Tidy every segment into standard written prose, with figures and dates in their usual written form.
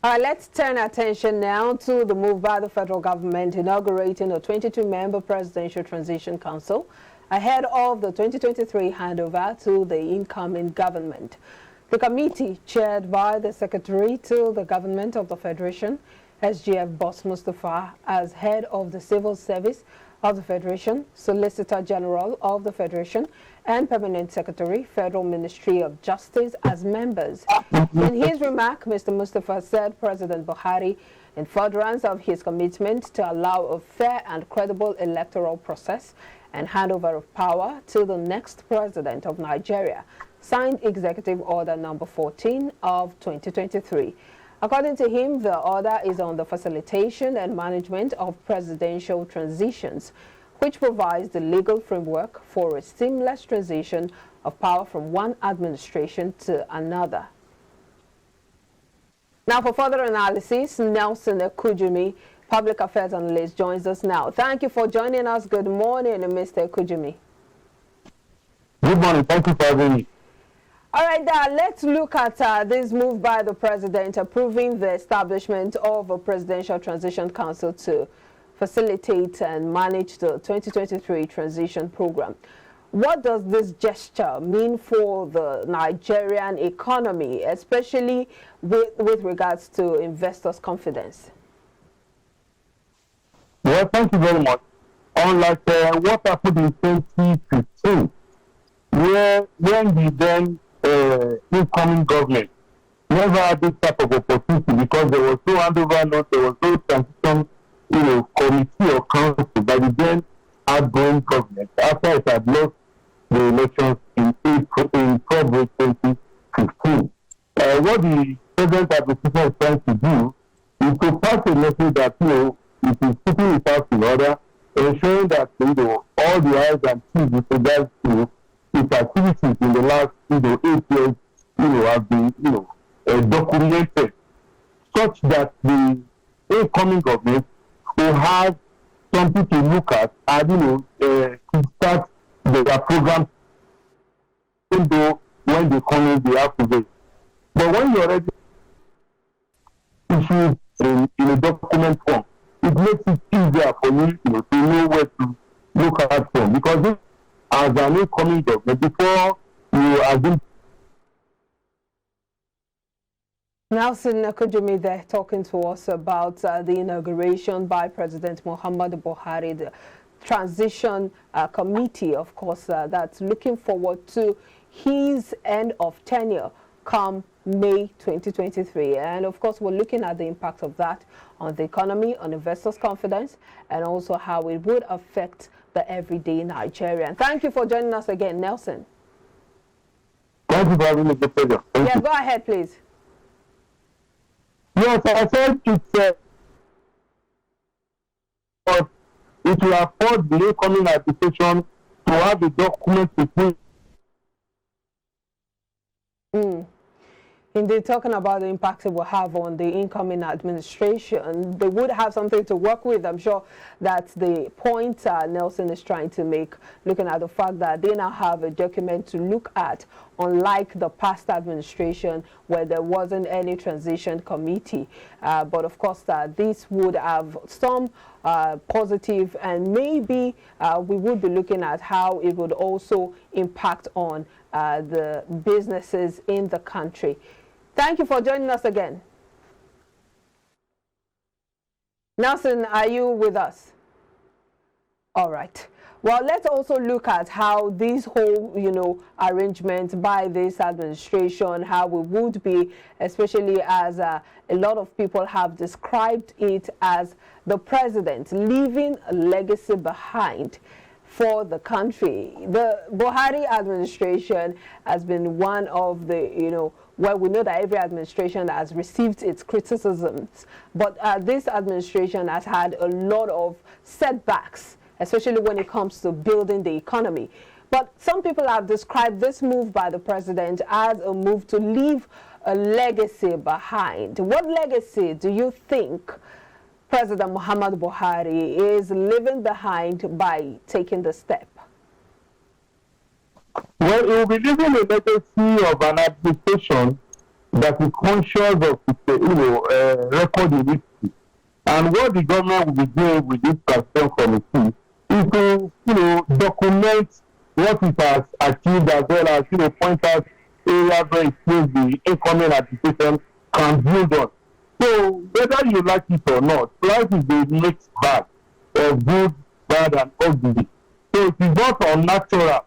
Let's turn attention now to the move by the federal government inaugurating a 22-member Presidential Transition Council ahead of the 2023 handover to the incoming government. The committee, chaired by the Secretary to the Government of the Federation, SGF Boss Mustafa, as head of the Civil Service of the Federation, Solicitor General of the Federation, and Permanent Secretary, Federal Ministry of Justice as members. In his remark, Mr. Mustafa said President Buhari, in furtherance of his commitment to allow a fair and credible electoral process and handover of power to the next president of Nigeria, signed Executive Order Number 14 of 2023. According to him, the order is on the facilitation and management of presidential transitions, which provides the legal framework for a seamless transition of power from one administration to another. Now, for further analysis, Nelson Ekujimi, Public Affairs Analyst, joins us now. Thank you for joining us. Good morning, Mr. Ekujimi. Good morning. Thank you for having me. All right, let's look at this move by the president approving the establishment of a Presidential Transition Council to facilitate and manage the 2023 transition program. What does this gesture mean for the Nigerian economy, especially with regards to investors' confidence? Well, thank you very much. Unlike what happened in 2015, when the then incoming government never had this type of opportunity because there was no handover note, there was no transition, committee or council by the then outgoing government after it had lost the elections in February 2015. What the president administration is trying to do is to pass a message that it is putting its house in order, ensuring that all the eyes and T's with regards to its activities in the last 8 years have been documented, such that the incoming government will have something to look at and to start their program, even though when they come in they have to wait. But when you already issue in a document form, it makes it easier for you to know where to look at from, because this, as an incoming government, before you assume. Nelson Ekujimi there talking to us about the inauguration by President Muhammadu Buhari, the transition committee, of course, that's looking forward to his end of tenure come May 2023. And of course, we're looking at the impact of that on the economy, on investors' confidence, and also how it would affect the everyday Nigerian. Thank you for joining us again, Nelson. Thank you for having me. Pleasure. Yeah, go ahead, please. Yes, I said it will afford the incoming administration to have a document between. Indeed, talking about the impact it will have on the incoming administration, they would have something to work with. I'm sure that's the point Nelson is trying to make, looking at the fact that they now have a document to look at, unlike the past administration where there wasn't any transition committee. But of course, this would have some positive, and maybe we would be looking at how it would also impact on the businesses in the country. Thank you for joining us again. Nelson, are you with us? All right. Well, let's also look at how this whole, arrangement by this administration, how it would be, especially as a lot of people have described it as the president leaving a legacy behind for the country. The Buhari administration has been one of the, well, we know that every administration has received its criticisms, but this administration has had a lot of setbacks, especially when it comes to building the economy. But some people have described this move by the president as a move to leave a legacy behind. What legacy do you think President Muhammadu Buhari is leaving behind by taking the step? Well, it will be leaving a legacy of an administration that is conscious of its record in history. And what the government will be doing with this transition committee is to document what it has achieved, as well as point out areas where it feels the incoming administration can build on. So whether you like it or not, life is a mixed bag of good, bad, and ugly. So it is not unnatural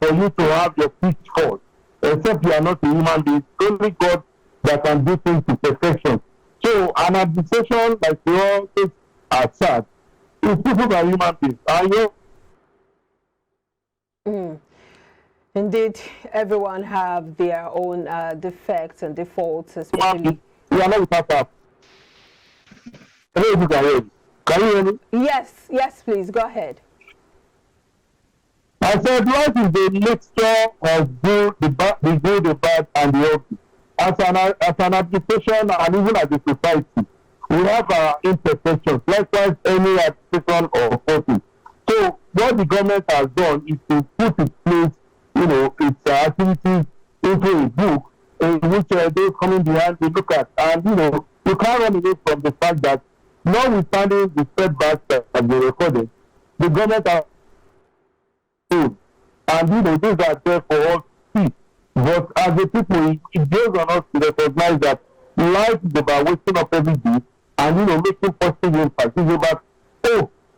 for you to have your pitchfork, except you are not a human being. It's only God that can do things to perfection. So an administration, like we always are sad, is people are human beings. And Indeed, everyone have their own defects and defaults, especially. We are not without that. Can you hear me? Yes, please, go ahead. I said life is a mixture of the good, the bad, and the ugly. As an application and even as a society, we have our imperfections, likewise any application or forces. So what the government has done is to put in place, its activities into a book in which they coming behind to look at. And you can't run away from the fact that notwithstanding the setbacks that have been recorded, the government has and these are there for all to see. But as a people, it goes on us to recognize that life is about waking up every day and making positive impact. It's about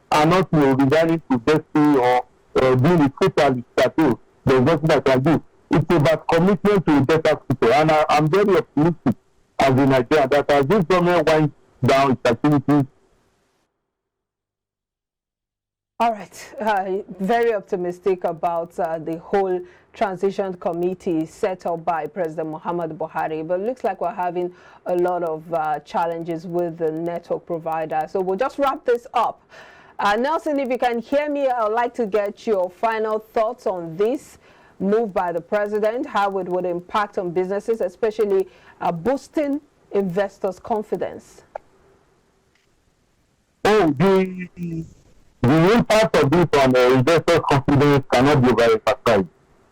and not resigning to destiny or being a fatalist that there's nothing I can do. It's about commitment to a better future. And I'm very optimistic as a Nigerian that as this government winds down its activities. All right, very optimistic about the whole transition committee set up by President Muhammad Buhari, but it looks like we're having a lot of challenges with the network provider. So we'll just wrap this up. Nelson, if you can hear me, I'd like to get your final thoughts on this move by the president, how it would impact on businesses, especially boosting investors' confidence. The impact of this on investor confidence cannot be verified.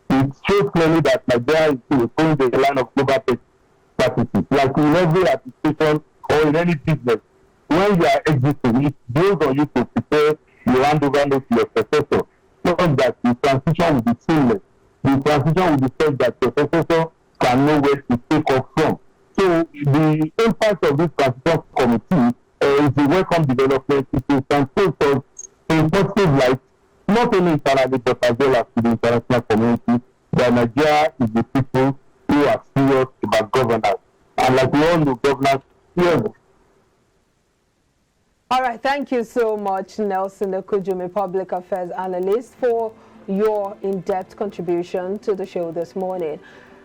It shows clearly that Nigeria is going the line of global practices. Like in every application or in any business, when you are exiting, it builds on you to prepare your handover note to your successor, so that the transition will be seamless. The transition will be such that your successor can know where to take off from. So the impact of this transition committee is a welcome development. It will translate us in positive light, not only internally but as well as to the international community, that Nigeria is the people who are serious about governance. And like we all know, governance is. All right, thank you so much, Nelson Ekujumi, Public Affairs Analyst, for your in-depth contribution to the show this morning.